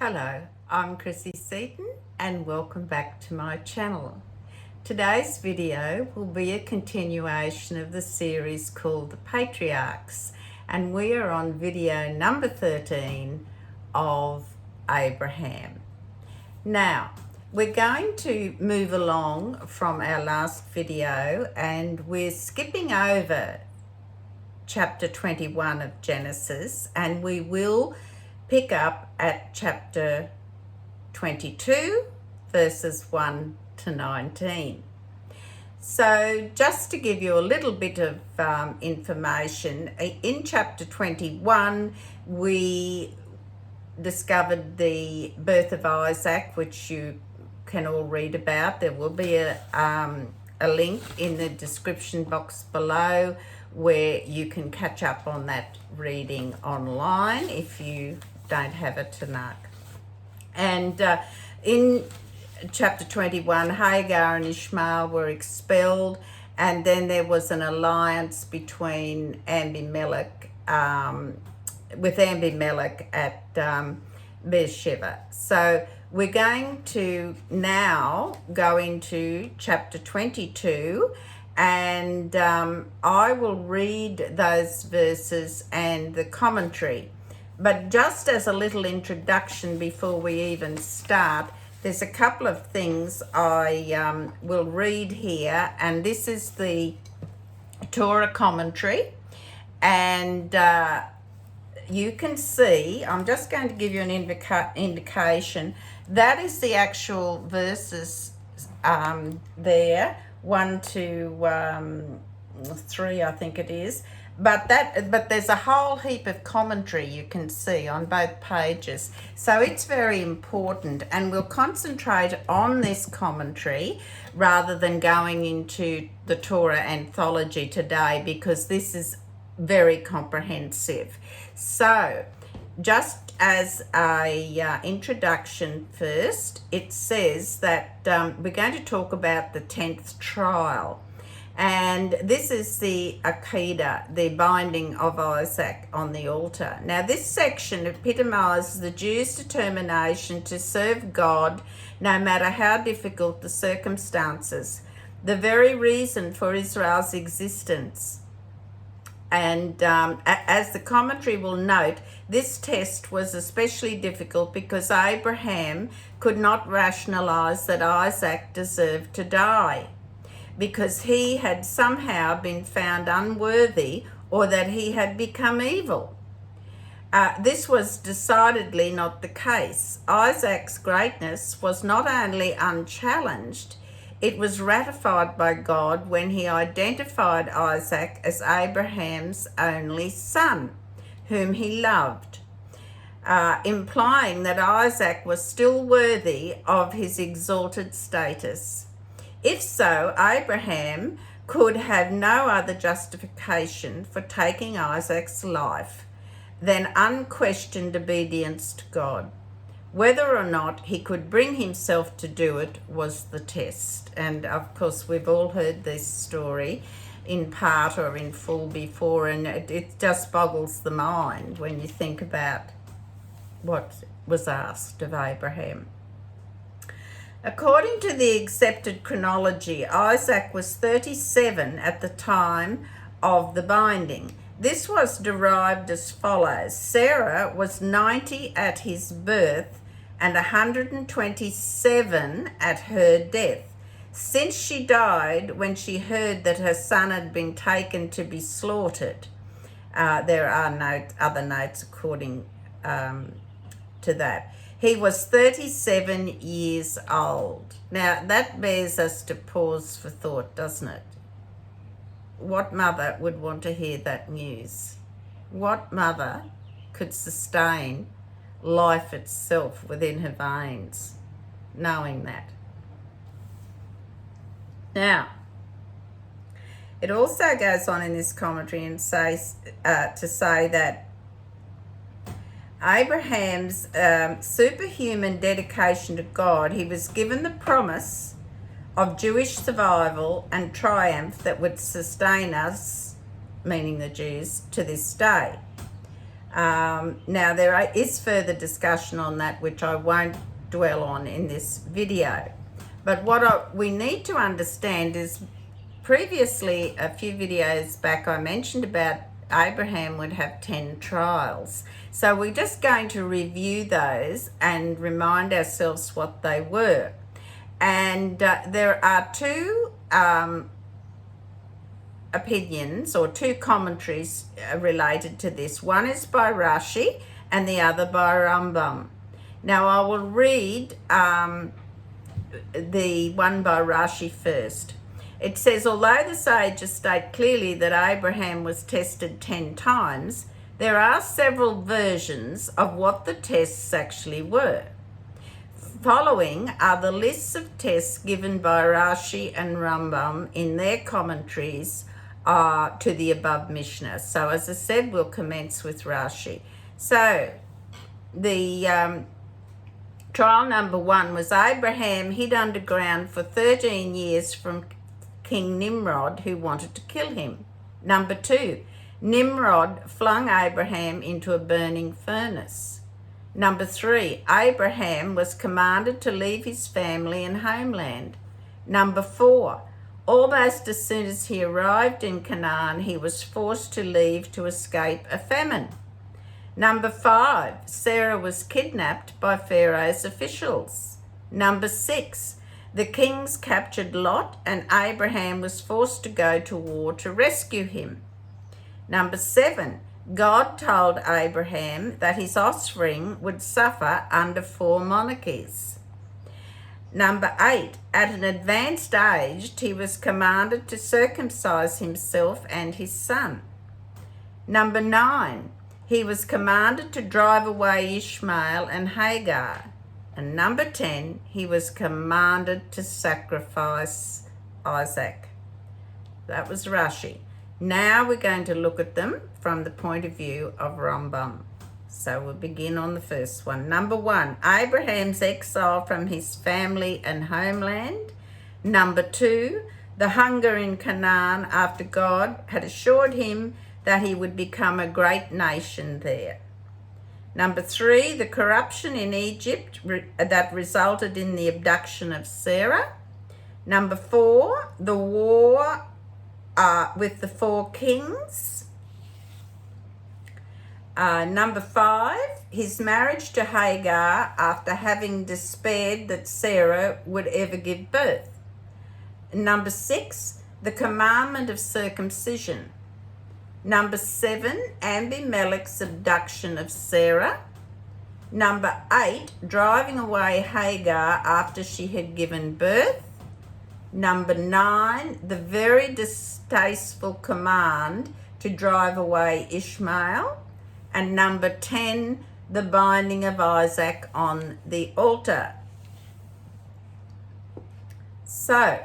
Hello, I'm Chrissy Seaton and welcome back to my channel. Today's video will be a continuation of the series called the Patriarchs, and we are on video number 13 of Abraham. Now, we're going to move along from our last video and we're skipping over chapter 21 of Genesis, and we will pick up at chapter 22 verses 1 to 19. So just to give you a little bit of information, in chapter 21 we discovered the birth of Isaac, which you can all read about. There will be a link in the description box below where you can catch up on that reading online if you don't have a Tanakh. And in chapter 21, Hagar and Ishmael were expelled, and then there was an alliance between Abimelech with Abimelech at Beersheba. So we're going to now go into chapter 22, and I will read those verses and the commentary. But just as a little introduction before we even start, there's a couple of things I will read here, and this is the Torah commentary, and you can see, I'm just going to give you an indication, that is the actual verses there, 1 to 3 I think it is. But there's a whole heap of commentary you can see on both pages. So it's very important, and we'll concentrate on this commentary rather than going into the Torah anthology today, because this is very comprehensive. So just as a introduction first, it says that we're going to talk about the 10th trial. And this is the Akeidah, the binding of Isaac on the altar. Now, this section epitomizes the Jews' determination to serve God no matter how difficult the circumstances, the very reason for Israel's existence. And as the commentary will note, this test was especially difficult because Abraham could not rationalize that Isaac deserved to die, because he had somehow been found unworthy or that he had become evil. This was decidedly not the case. Isaac's greatness was not only unchallenged, it was ratified by God when he identified Isaac as Abraham's only son, whom he loved, implying that Isaac was still worthy of his exalted status. If so, Abraham could have no other justification for taking Isaac's life than unquestioned obedience to God. Whether or not he could bring himself to do it was the test. And of course, we've all heard this story in part or in full before, and it just boggles the mind when you think about what was asked of Abraham. According to the accepted chronology, Isaac was 37 at the time of the binding. This was derived as follows. Sarah was 90 at his birth and 127 at her death, since she died when she heard that her son had been taken to be slaughtered. There are other notes according to that. He was 37 years old. Now, that bears us to pause for thought, doesn't it? What mother would want to hear that news? What mother could sustain life itself within her veins, knowing that? Now, it also goes on in this commentary and says to say that Abraham's superhuman dedication to God, he was given the promise of Jewish survival and triumph that would sustain us, meaning the Jews, to this day. Now there is further discussion on that, which I won't dwell on in this video. But what we need to understand is, previously, a few videos back, I mentioned about Abraham would have 10 trials. So we're just going to review those and remind ourselves what they were. And there are two opinions or two commentaries related to this. One is by Rashi and the other by Rambam. Now I will read the one by Rashi first. It says, although the sages state clearly that Abraham was tested 10 times, there are several versions of what the tests actually were. Following are the lists of tests given by Rashi and Rambam in their commentaries to the above Mishnah. So as I said, we'll commence with Rashi. So the trial number 1 was Abraham hid underground for 13 years from King Nimrod, who wanted to kill him. Number 2, Nimrod flung Abraham into a burning furnace. Number 3, Abraham was commanded to leave his family and homeland. Number 4, almost as soon as he arrived in Canaan, he was forced to leave to escape a famine. Number 5, Sarah was kidnapped by Pharaoh's officials. Number 6, the kings captured Lot and Abraham was forced to go to war to rescue him. Number 7, God told Abraham that his offspring would suffer under 4 monarchies. Number 8, at an advanced age, he was commanded to circumcise himself and his son. Number 9, he was commanded to drive away Ishmael and Hagar. And number 10, he was commanded to sacrifice Isaac. That was Rashi. Now we're going to look at them from the point of view of Rambam. So we'll begin on the first one. Number 1, Abraham's exile from his family and homeland. Number 2, the hunger in Canaan after God had assured him that he would become a great nation there. Number 3, the corruption in Egypt that resulted in the abduction of Sarah. Number 4, the war with the 4 kings. Number 5, his marriage to Hagar after having despaired that Sarah would ever give birth. Number 6, the commandment of circumcision. Number 7, Abimelech's abduction of Sarah. Number 8, driving away Hagar after she had given birth. Number 9, the very distasteful command to drive away Ishmael. And number 10, the binding of Isaac on the altar. So,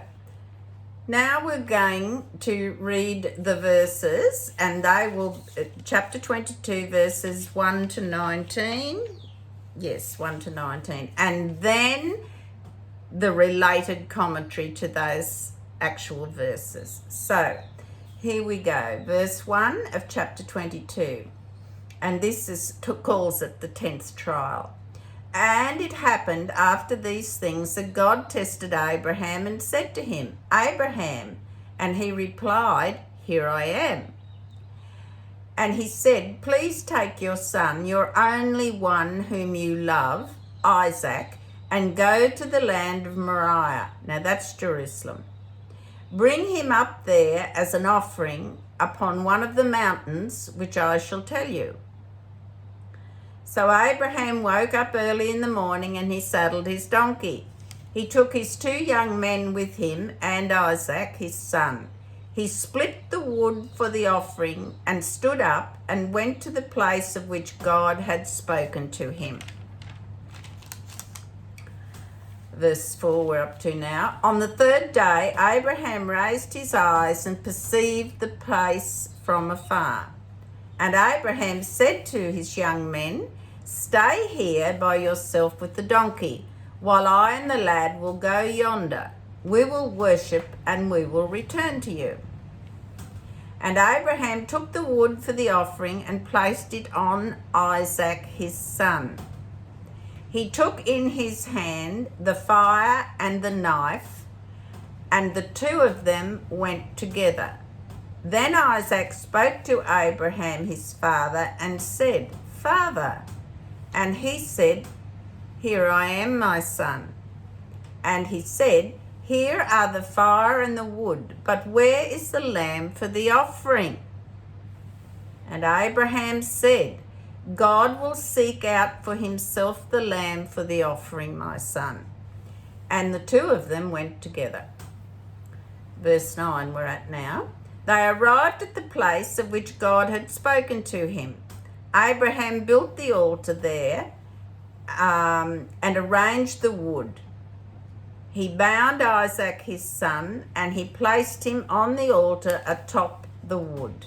now we're going to read the verses, and they will, chapter 22, verses 1 to 19. Yes, 1 to 19. And then the related commentary to those actual verses. So, here we go. Verse 1 of chapter 22. And this calls it the 10th trial. And it happened after these things that God tested Abraham and said to him, Abraham. And he replied, Here I am. And he said, Please take your son, your only one whom you love, Isaac, and go to the land of Moriah. Now that's Jerusalem. Bring him up there as an offering upon one of the mountains, which I shall tell you. So Abraham woke up early in the morning and he saddled his donkey. He took his 2 young men with him and Isaac, his son. He split the wood for the offering and stood up and went to the place of which God had spoken to him. Verse 4 we're up to now. On the 3rd day, Abraham raised his eyes and perceived the place from afar. And Abraham said to his young men, Stay here by yourself with the donkey, while I and the lad will go yonder. We will worship and we will return to you. And Abraham took the wood for the offering and placed it on Isaac his son. He took in his hand the fire and the knife, and the two of them went together. Then Isaac spoke to Abraham his father and said, "Father." And he said, "Here I am, my son." And he said, "Here are the fire and the wood, but where is the lamb for the offering?" And Abraham said, "God will seek out for himself the lamb for the offering, my son." And the two of them went together. Verse 9 we're at now. They arrived at the place of which God had spoken to him. Abraham built the altar there and arranged the wood. He bound Isaac his son, and he placed him on the altar atop the wood.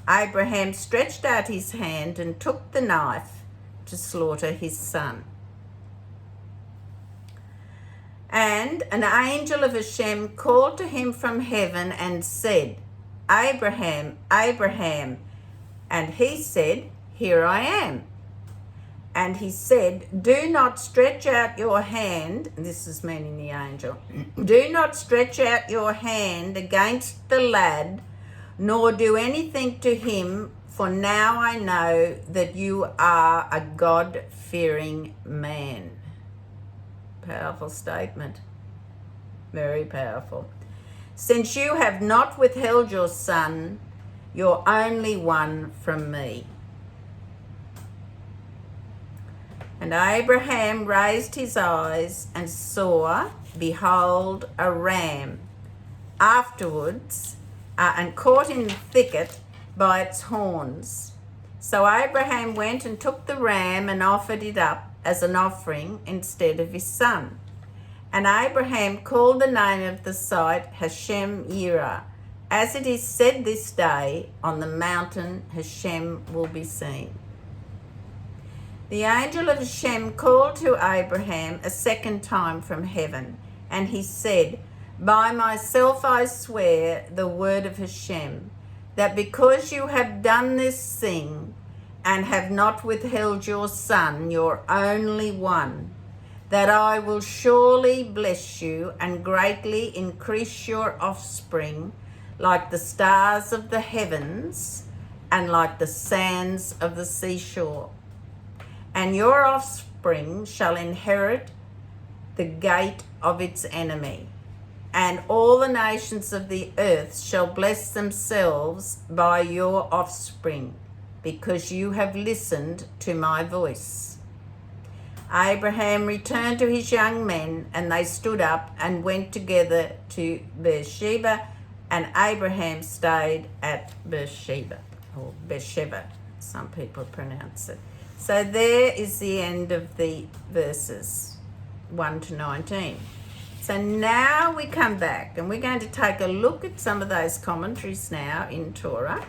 Abraham stretched out his hand and took the knife to slaughter his son. And an angel of Hashem called to him from heaven and said, "Abraham, Abraham." And he said, "Here I am." And he said, "Do not stretch out your hand," this is meaning the angel, "do not stretch out your hand against the lad, nor do anything to him, for now I know that you are a God-fearing man." Powerful statement. Very powerful. "Since you have not withheld your son, your only one, from me." And Abraham raised his eyes and saw, behold, a ram afterwards, and caught in the thicket by its horns. So Abraham went and took the ram and offered it up as an offering instead of his son. And Abraham called the name of the site Hashem Yireh, as it is said this day, "On the mountain Hashem will be seen." The angel of Hashem called to Abraham a second time from heaven, and he said, "By myself I swear the word of Hashem, that because you have done this thing and have not withheld your son, your only one, that I will surely bless you and greatly increase your offspring like the stars of the heavens and like the sands of the seashore. And your offspring shall inherit the gate of its enemy, and all the nations of the earth shall bless themselves by your offspring, because you have listened to my voice." Abraham returned to his young men, and they stood up and went together to Beersheba, and Abraham stayed at Beersheba, or Beersheba, some people pronounce it. So there is the end of the verses 1 to 19. So now we come back and we're going to take a look at some of those commentaries now in Torah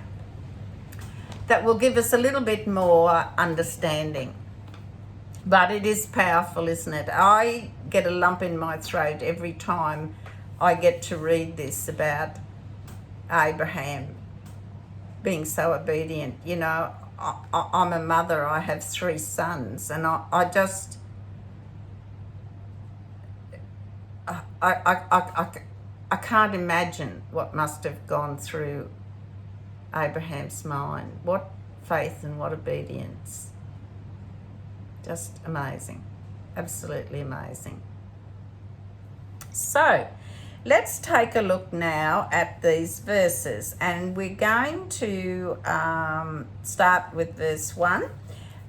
that will give us a little bit more understanding. But it is powerful, isn't it? I get a lump in my throat every time I get to read this about Abraham being so obedient. You know, I'm a mother, I have 3 sons, and I can't imagine what must have gone through Abraham's mind. What faith and what obedience. Just amazing. Absolutely amazing. So, let's take a look now at these verses, and we're going to start with verse 1,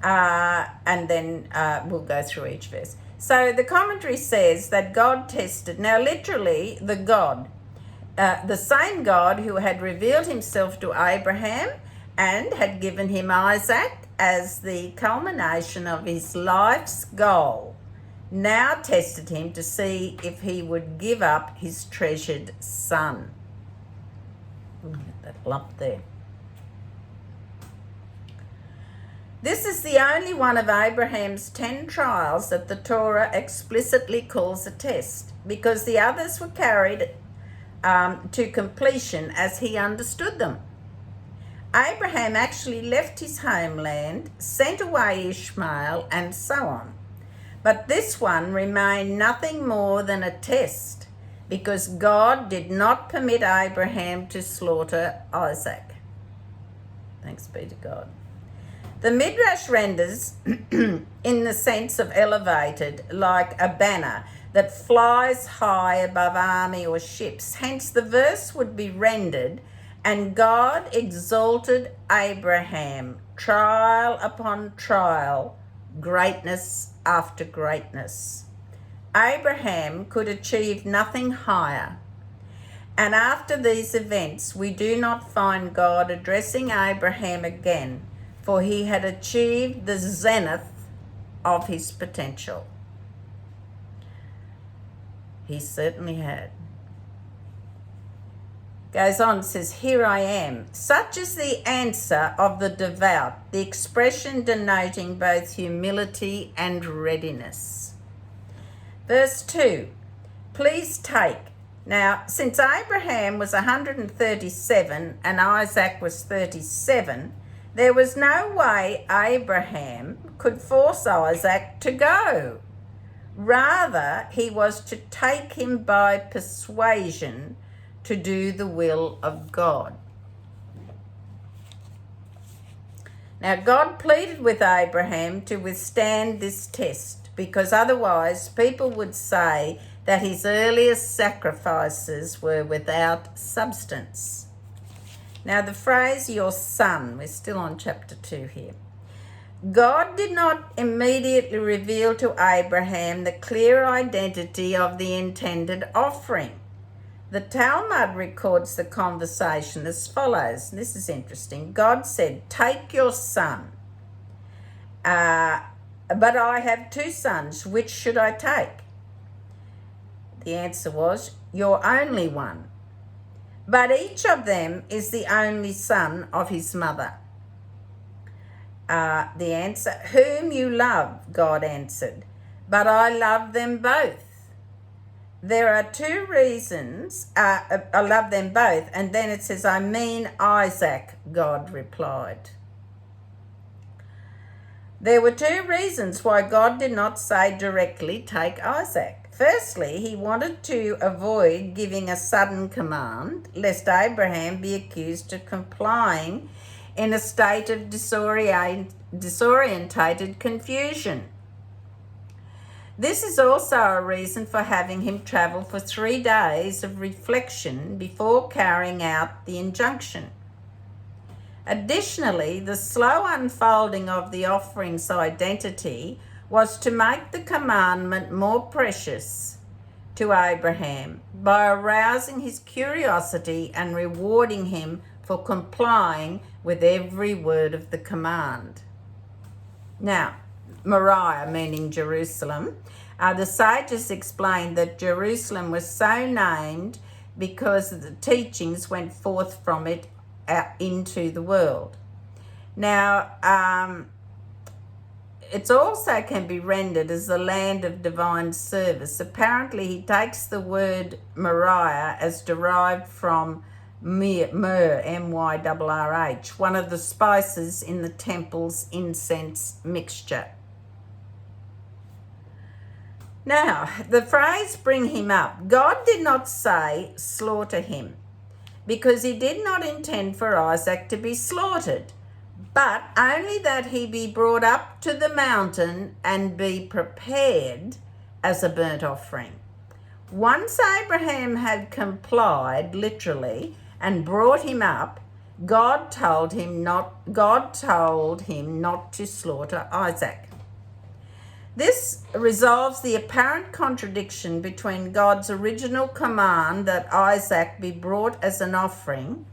and then we'll go through each verse. So the commentary says that God tested, now literally the same God who had revealed himself to Abraham and had given him Isaac as the culmination of his life's goal, now tested him to see if he would give up his treasured son. That lump there. This is the only one of Abraham's 10 trials that the Torah explicitly calls a test, because the others were carried to completion as he understood them. Abraham actually left his homeland, sent away Ishmael, and so on. But this one remained nothing more than a test, because God did not permit Abraham to slaughter Isaac. Thanks be to God. The Midrash renders in the sense of elevated, like a banner that flies high above army or ships. Hence the verse would be rendered, and God exalted Abraham, trial upon trial, greatness after greatness. Abraham could achieve nothing higher. And after these events, we do not find God addressing Abraham again, for he had achieved the zenith of his potential. He certainly had. Goes on, says, "Here I am." Such is the answer of the devout, the expression denoting both humility and readiness. Verse 2, "Please take." Now, since Abraham was 137 and Isaac was 37, there was no way Abraham could force Isaac to go. Rather, he was to take him by persuasion to do the will of God. Now, God pleaded with Abraham to withstand this test, because otherwise people would say that his earliest sacrifices were without substance. Now, the phrase "your son," we're still on chapter 2 here. God did not immediately reveal to Abraham the clear identity of the intended offering. The Talmud records the conversation as follows. This is interesting. God said, "Take your son. But I have 2 sons. Which should I take?" The answer was, "Your only one. But each of them is the only son of his mother." The answer, "Whom you love," God answered, "but I love them both." There are 2 reasons, I love them both, and then it says, "I mean Isaac," God replied. There were 2 reasons why God did not say directly, "Take Isaac." Firstly, he wanted to avoid giving a sudden command, lest Abraham be accused of complying in a state of disorientated confusion. This is also a reason for having him travel for 3 days of reflection before carrying out the injunction. Additionally, the slow unfolding of the offering's identity was to make the commandment more precious to Abraham by arousing his curiosity and rewarding him for complying with every word of the command. Now, Moriah, meaning Jerusalem, the sages explained that Jerusalem was so named because the teachings went forth from it out into the world. Now, it also can be rendered as the land of divine service. Apparently, he takes the word Moriah as derived from myrrh, M-Y-R-R-H, one of the spices in the temple's incense mixture. Now, the phrase "bring him up," God did not say slaughter him, because he did not intend for Isaac to be slaughtered, but only that he be brought up to the mountain and be prepared as a burnt offering. Once Abraham had complied, literally, and brought him up, God told him not to slaughter Isaac. This resolves the apparent contradiction between God's original command that Isaac be brought as an offering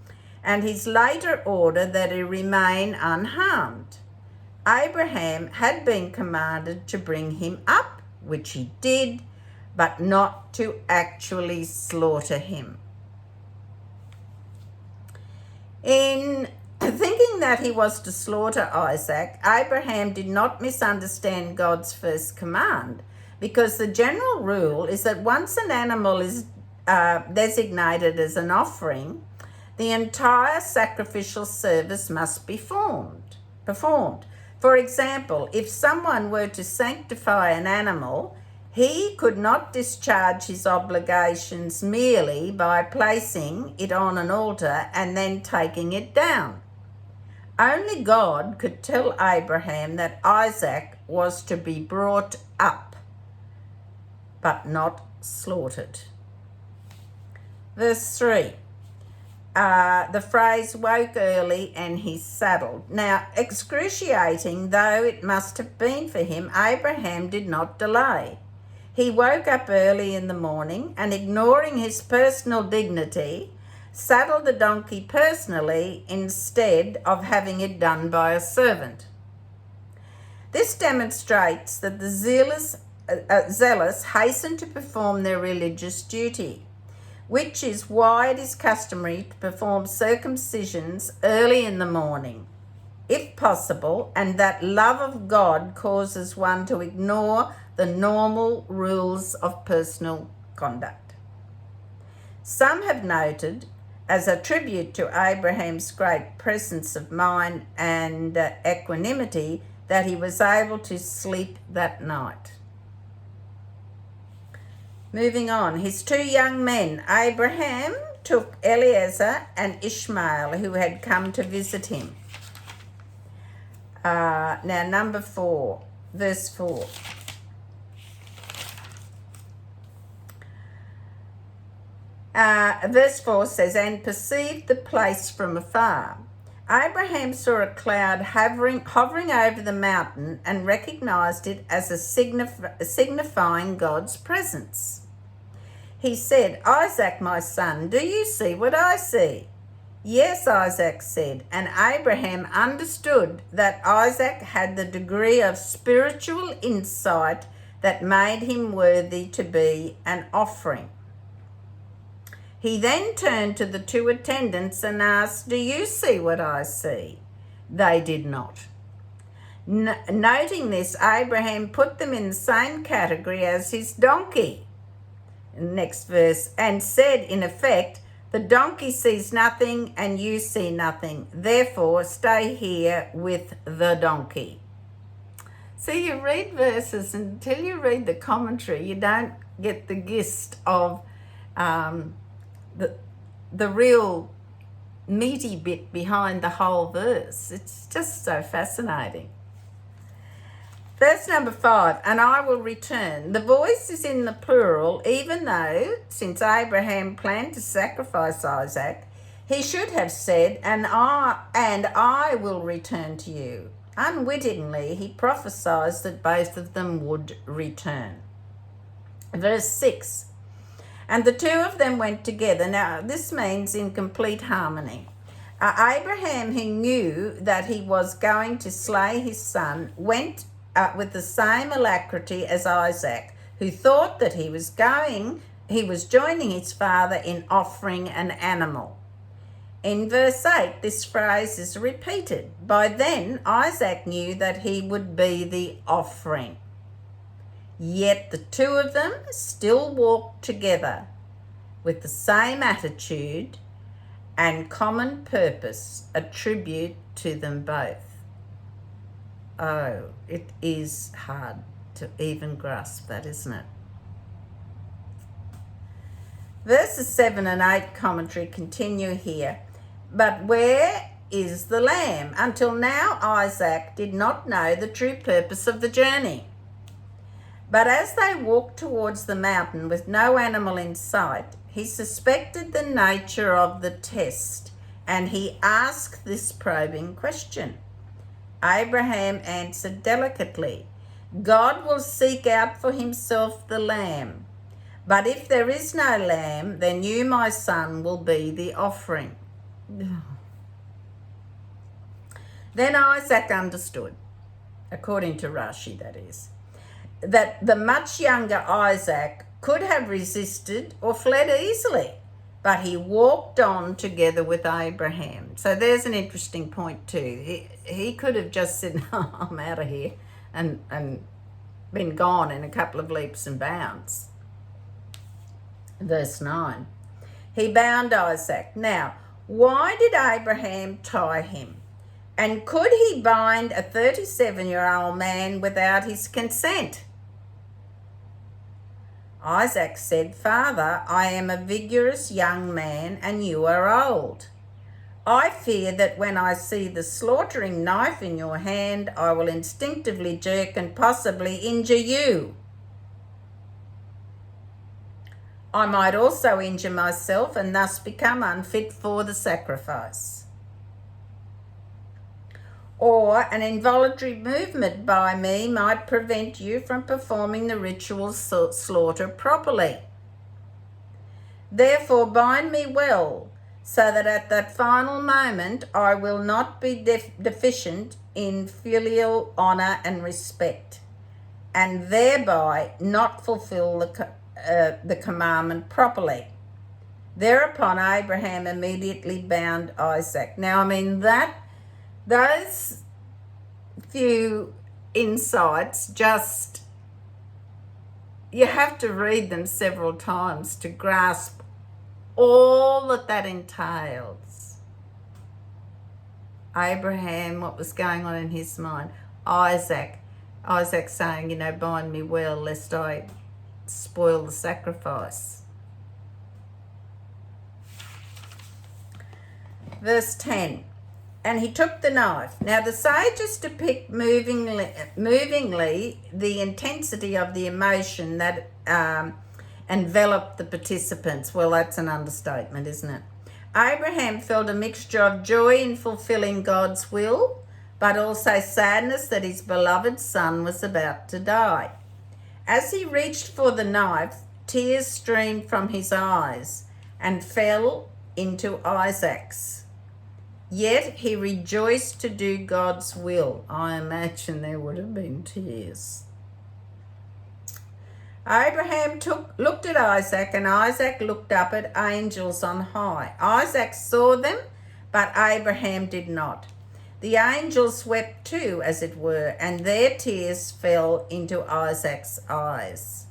and his later order that he remain unharmed. Abraham had been commanded to bring him up, which he did, but not to actually slaughter him. In thinking that he was to slaughter Isaac, Abraham did not misunderstand God's first command, because the general rule is that once an animal is designated as an offering, the entire sacrificial service must be performed. For example, if someone were to sanctify an animal, he could not discharge his obligations merely by placing it on an altar and then taking it down. Only God could tell Abraham that Isaac was to be brought up, but not slaughtered. Verse 3, the phrase woke early and he saddled. Now, excruciating though it must have been for him, Abraham did not delay. He woke up early in the morning and, ignoring his personal dignity, saddled the donkey personally instead of having it done by a servant. This demonstrates that the zealous hasten to perform their religious duty, which is why it is customary to perform circumcisions early in the morning, if possible, and that love of God causes one to ignore the normal rules of personal conduct. Some have noted, as a tribute to Abraham's great presence of mind and equanimity, that he was able to sleep that night. Moving on, his two young men, Abraham took Eliezer and Ishmael, who had come to visit him. Now, number 4, verse 4. Verse 4 says, and perceived the place from afar. Abraham saw a cloud hovering over the mountain and recognized it as a signifying God's presence. He said, Isaac, my son, do you see what I see? Yes, Isaac said, and Abraham understood that Isaac had the degree of spiritual insight that made him worthy to be an offering. He then turned to the two attendants and asked, do you see what I see? They did not. Noting this, Abraham put them in the same category as his donkey. Next verse, and said in effect, the donkey sees nothing and you see nothing. Therefore, stay here with the donkey. See, you read verses until you read the commentary, you don't get the gist of the real meaty bit behind the whole verse. It's just so fascinating. Verse number 5, and I will return. The voice is in the plural, even though, since Abraham planned to sacrifice Isaac, he should have said, and I will return to you. Unwittingly, he prophesied that both of them would return. Verse 6, and the two of them went together. Now, this means in complete harmony. Abraham, who knew that he was going to slay his son, went with the same alacrity as Isaac, who thought that he was joining his father in offering an animal. In verse 8, this phrase is repeated. By then, Isaac knew that he would be the offering. Yet the two of them still walked together with the same attitude and common purpose, a tribute to them both. Oh, it is hard to even grasp that, isn't it? Verses 7 and 8 commentary continue here. But where is the lamb? Until now, Isaac did not know the true purpose of the journey. But as they walked towards the mountain with no animal in sight, he suspected the nature of the test, and he asked this probing question. Abraham answered delicately, God will seek out for himself the lamb. But if there is no lamb, then you, my son, will be the offering. Then Isaac understood, according to Rashi that is, that the much younger Isaac could have resisted or fled easily, but he walked on together with Abraham. So there's an interesting point too. He could have just said, oh, I'm out of here, and been gone in a couple of leaps and bounds. Verse 9. He bound Isaac. Now, why did Abraham tie him? And could he bind a 37-year-old man without his consent? Isaac said, Father, I am a vigorous young man and you are old. I fear that when I see the slaughtering knife in your hand, I will instinctively jerk and possibly injure you. I might also injure myself and thus become unfit for the sacrifice. Or an involuntary movement by me might prevent you from performing the ritual slaughter properly. Therefore bind me well, so that at that final moment I will not be deficient in filial honour and respect, and thereby not fulfil the commandment properly. Thereupon Abraham immediately bound Isaac. Now, those few insights, just, you have to read them several times to grasp all that entails. Abraham, what was going on in his mind? Isaac saying, bind me well lest I spoil the sacrifice. Verse 10. And he took the knife. Now the sages depict movingly the intensity of the emotion that enveloped the participants. Well, that's an understatement, isn't it? Abraham felt a mixture of joy in fulfilling God's will, but also sadness that his beloved son was about to die. As he reached for the knife, tears streamed from his eyes and fell into Isaac's. Yet he rejoiced to do God's will. I imagine there would have been tears. Abraham looked at Isaac, and Isaac looked up at angels on high. Isaac saw them, but Abraham did not. The angels wept too, as it were, and their tears fell into Isaac's eyes.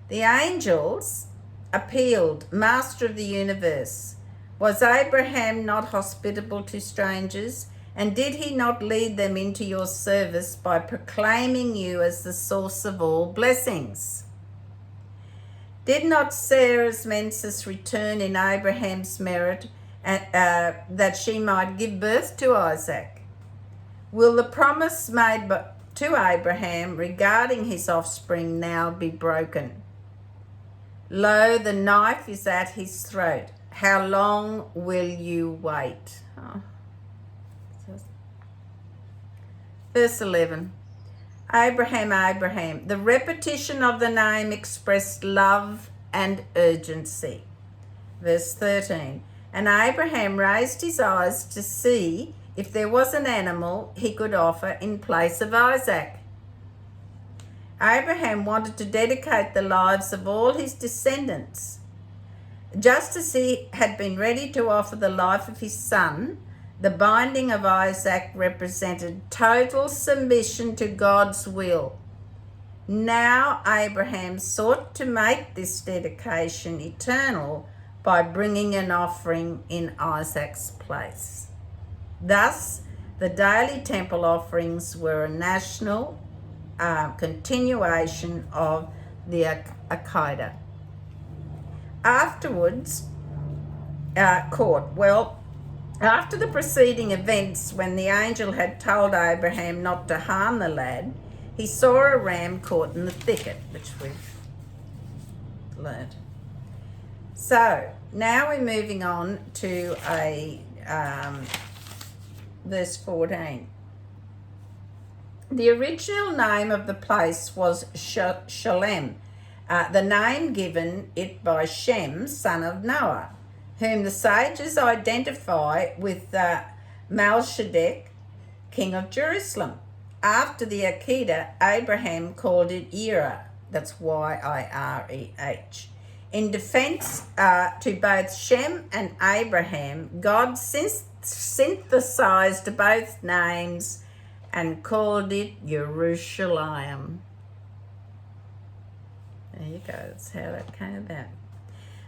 The angels appealed, Master of the universe, was Abraham not hospitable to strangers? And did he not lead them into your service by proclaiming you as the source of all blessings? Did not Sarah's menses return in Abraham's merit that she might give birth to Isaac? Will the promise made to Abraham regarding his offspring now be broken? Lo, the knife is at his throat. How long will you wait? Oh. Verse 11. Abraham, Abraham. The repetition of the name expressed love and urgency. Verse 13. And Abraham raised his eyes to see if there was an animal he could offer in place of Isaac. Abraham wanted to dedicate the lives of all his descendants. Just as he had been ready to offer the life of his son, the binding of Isaac represented total submission to God's will. Now Abraham sought to make this dedication eternal by bringing an offering in Isaac's place. Thus, the daily temple offerings were a national continuation of the Akeidah. Afterwards, after the preceding events, when the angel had told Abraham not to harm the lad, he saw a ram caught in the thicket, which we've learnt. So now we're moving on to verse 14. The original name of the place was Shalem, the name given it by Shem, son of Noah, whom the sages identify with Melchizedek, king of Jerusalem. After the Akeidah, Abraham called it Yireh, that's Y-I-R-E-H. In defense to both Shem and Abraham, God synthesized both names and called it Jerusalem. There you go, that's how that came about.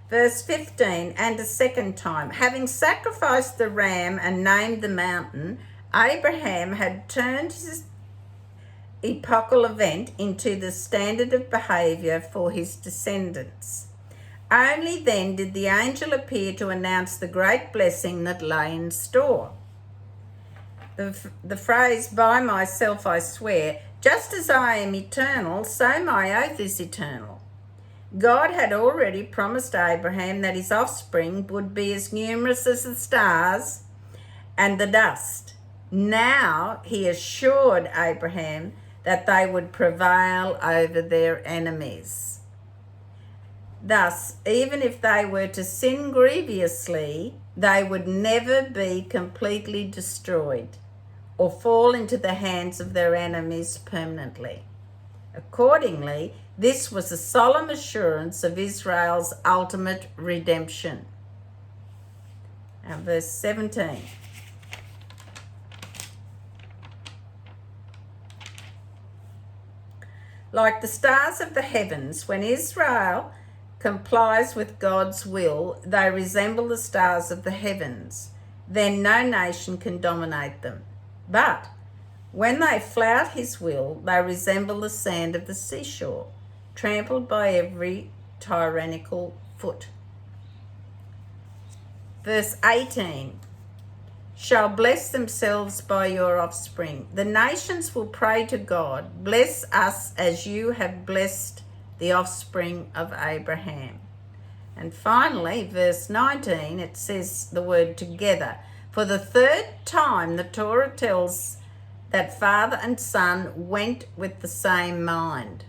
Verse 15, and a second time, having sacrificed the ram and named the mountain, Abraham had turned his epochal event into the standard of behaviour for his descendants. Only then did the angel appear to announce the great blessing that lay in store. The phrase, by myself I swear, just as I am eternal, so my oath is eternal. God had already promised Abraham that his offspring would be as numerous as the stars and the dust. Now he assured Abraham that they would prevail over their enemies. Thus, even if they were to sin grievously, they would never be completely destroyed or fall into the hands of their enemies permanently. Accordingly, this was a solemn assurance of Israel's ultimate redemption. Now, verse 17. Like the stars of the heavens, when Israel complies with God's will, they resemble the stars of the heavens. Then no nation can dominate them. But when they flout his will, they resemble the sand of the seashore, trampled by every tyrannical foot. Verse 18, shall bless themselves by your offspring. The nations will pray to God, bless us as you have blessed the offspring of Abraham. And finally, verse 19, it says the word together. For the third time, the Torah tells that father and son went with the same mind.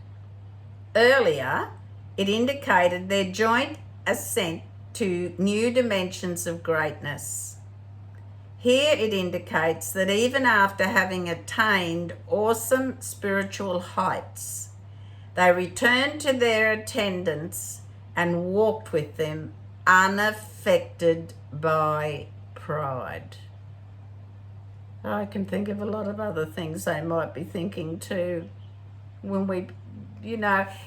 Earlier, it indicated their joint ascent to new dimensions of greatness. Here it indicates that even after having attained awesome spiritual heights, they returned to their attendants and walked with them unaffected by pride. I can think of a lot of other things they might be thinking too. When we,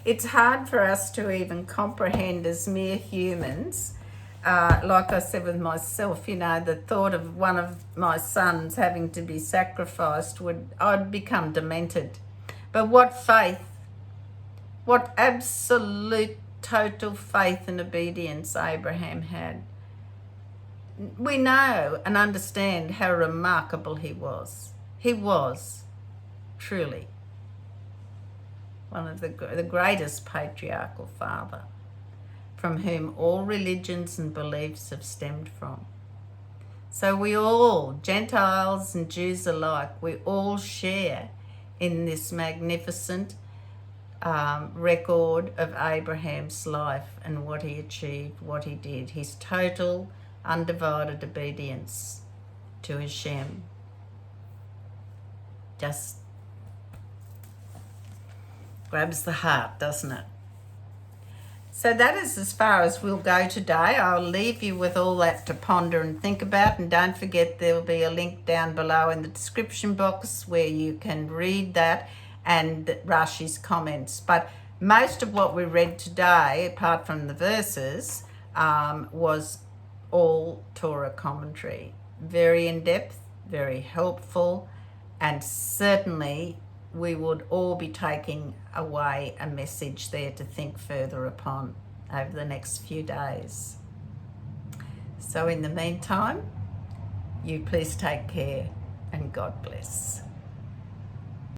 it's hard for us to even comprehend as mere humans. Like I said with myself, the thought of one of my sons having to be sacrificed I'd become demented. But what faith, what absolute total faith and obedience Abraham had. We know and understand how remarkable he was. He was truly one of the greatest patriarchal father, from whom all religions and beliefs have stemmed from. So we all, Gentiles and Jews alike, we all share in this magnificent record of Abraham's life and what he achieved, what he did, his total undivided obedience to Hashem. Just grabs the heart, doesn't it? So that is as far as we'll go today. I'll leave you with all that to ponder and think about, and don't forget there will be a link down below in the description box where you can read that and Rashi's comments. But most of what we read today, apart from the verses, was all Torah commentary. Very in-depth, very helpful, and certainly we would all be taking away a message there to think further upon over the next few days. So in the meantime, you please take care and God bless.